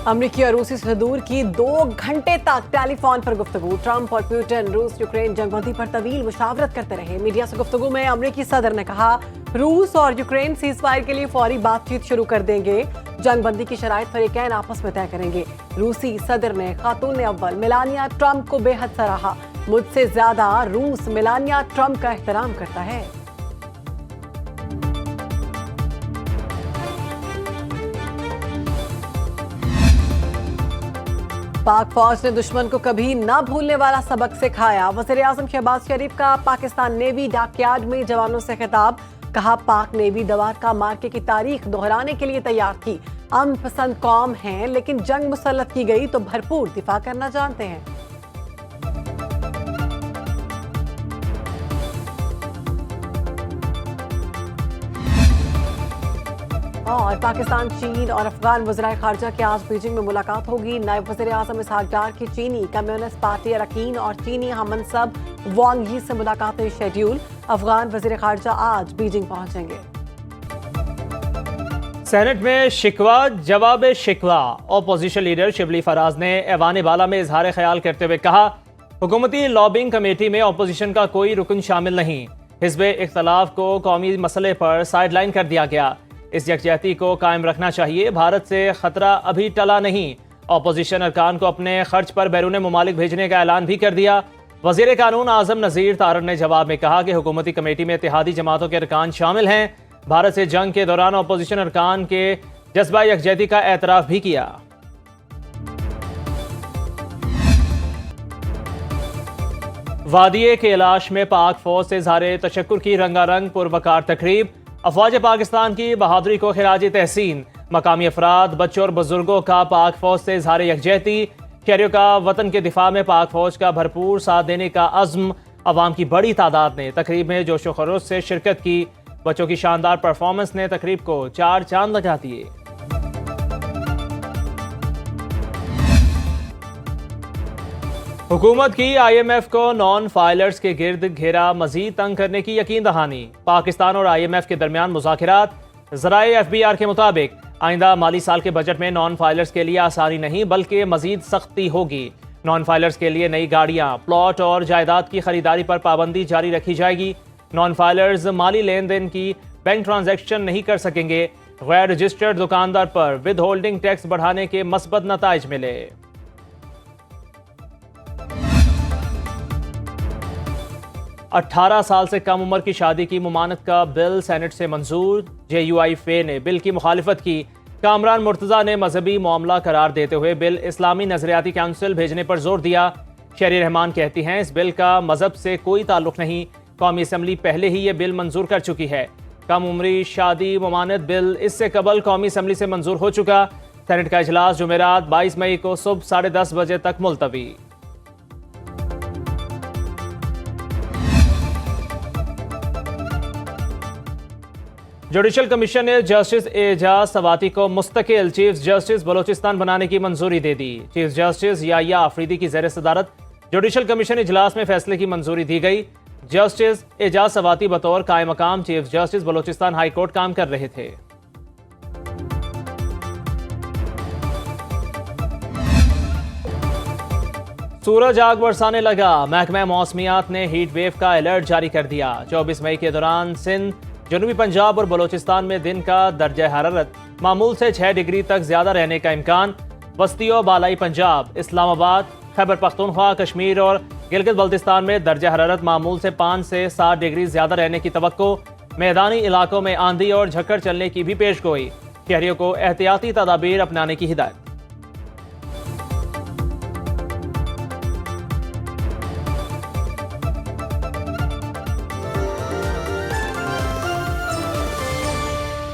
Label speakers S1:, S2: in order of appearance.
S1: अमेरिकी और रूसी सदूर की 2 घंटे तक टेलीफोन पर गुफ्तगू। ट्रंप और पुतिन रूस यूक्रेन जंगबंदी पर तवील मुशावरत करते रहे। मीडिया से गुफ्तगू में अमेरिकी सदर ने कहा, रूस और यूक्रेन सीज़फायर के लिए फौरी बातचीत शुरू कर देंगे। जंगबंदी की शराइत फरीकैन आपस में तय करेंगे। रूसी सदर ने खातून अव्वल मेलानिया ट्रंप को बेहद सराहा। मुझसे ज्यादा रूस मेलानिया ट्रंप का एहतराम करता है। पाक फौज ने दुश्मन को कभी न भूलने वाला सबक सिखाया। वज़ीर-ए-आज़म शहबाज शरीफ का पाकिस्तान नेवी डॉकयार्ड में जवानों से खिताब। कहा, पाक नेवी द्वारका मार्के की तारीख दोहराने के लिए तैयार थी। अमन पसंद कौम हैं, लेकिन जंग मुसल्लत की गई तो भरपूर दिफा करना जानते हैं। और पाकिस्तान, चीन और अफगान वज़राए खारजा की आज बीजिंग में मुलाकात होगी। नायब वज़ीर-ए-आज़म इसहाक डार की चीनी कम्युनिस्ट पार्टी अरकान और चीनी हममनसब वांग यी से मुलाकातें शेड्यूल। अफगान वज़ीर खारजा आज बीजिंग पहुंचेंगे।
S2: सेनेट में शिकवा जवाब शिकवा। ऑपोजिशन लीडर शिबली फराज ने ऐवान बाला में इजहार ख्याल करते हुए कहा, हुकूमती लॉबिंग कमेटी में ऑपोजिशन का कोई रुकन शामिल नहीं। हिज़्ब इख्तलाफ को कौमी मसले पर साइडलाइन कर दिया गया। इस यकजहती को कायम रखना चाहिए। भारत से खतरा अभी टला नहीं। ऑपोजिशन अरकान को अपने खर्च पर बैरून मुमालिक भेजने का ऐलान भी कर दिया। वज़ीर कानून आज़म नज़ीर तारड़ ने जवाब में कहा कि हुकूमती कमेटी में इत्तेहादी जमातों के अरकान शामिल हैं। भारत से जंग के दौरान ऑपोजिशन अरकान के जज्बा यकजहती का एतराफ़ भी किया। वादिये कैलाश में पाक फौज से इज़हार तशक्कुर की रंगारंग पुरवकार तकरीब। अफवाज पाकिस्तान की बहादुरी को खिराज तहसीन। मकामी अफराद, बच्चों और बुजुर्गों का पाक फौज से इज़हार यकजहती। शहरियों का वतन के दिफा में पाक फौज का भरपूर साथ देने का अज़्म। अवाम की बड़ी तादाद ने तकरीब में जोशो खरोश से शिरकत की। बच्चों की शानदार परफॉर्मेंस ने तकरीब को 4 चांद लगा दिए। हुकूमत की IMF को नॉन फाइलर्स के गिर्द घेरा मजीद तंग करने की यकीन दहानी। पाकिस्तान और IMF के दरमियान मुज़ाकिरात। ज़राए FBR के मुताबिक आइंदा माली साल के बजट में नॉन फाइलर्स के लिए आसानी नहीं बल्कि मजीद सख्ती होगी। नॉन फाइलर्स के लिए नई गाड़ियां, प्लॉट और जायदाद की खरीदारी पर पाबंदी जारी रखी जाएगी। नॉन फाइलर्स माली लेन देन की बैंक ट्रांजैक्शन नहीं कर सकेंगे। गैर रजिस्टर्ड दुकानदार पर विद होल्डिंग टैक्स बढ़ाने के मस्बत नताइज मिले। 18 साल से कम उम्र की शादी की मुमानत का बिल सेनेट से मंजूर। JUIF ने बिल की मुखालिफत की। कामरान मुर्तज़ा ने मजहबी मामला करार देते हुए बिल इस्लामी नजरियाती काउंसिल भेजने पर जोर दिया। शहरी रहमान कहती हैं, इस बिल का मजहब से कोई ताल्लुक नहीं। कौमी असम्बली पहले ही ये बिल मंजूर कर चुकी है। कम उम्री शादी मुमानत बिल इससे कबल कौमी असम्बली से मंजूर हो चुका। सेनेट का इजलास जुमेरात 22 मई को सुबह 10:30 बजे तक मुलतवी। जुडिशल कमीशन ने जस्टिस एजाज सवाती को मुस्तकिल चीफ जस्टिस बलोचिस्तान बनाने की मंजूरी दे दी। चीफ जस्टिस याया आफरीदी की ज़ेर सदारत जुडिशल कमीशन इजलास में फैसले की मंजूरी दी गई। जस्टिस एजाज सवाती बतौर कायम मकाम chief justice Balochistan high court काम कर रहे थे। सूरज आग बरसाने लगा। महकमा मौसमियात ने हीट वेव का अलर्ट जारी कर दिया। 24 मई के दौरान सिंध, जनूबी पंजाब और बलोचिस्तान में दिन का दर्जा हरारत मामूल से 6 डिग्री तक ज्यादा रहने का इम्कान। वस्ती और बालाई पंजाब, इस्लामाबाद, खैबर पख्तूनख्वा, कश्मीर और गिलगित बल्तिस्तान में दर्जा हरारत मामूल से 5 से 7 डिग्री ज्यादा रहने की तवक्को। मैदानी इलाकों में आंधी और झक्कड़ चलने की भी पेशगोई। शहरियों को एहतियाती तदाबीर अपनाने की हिदायत।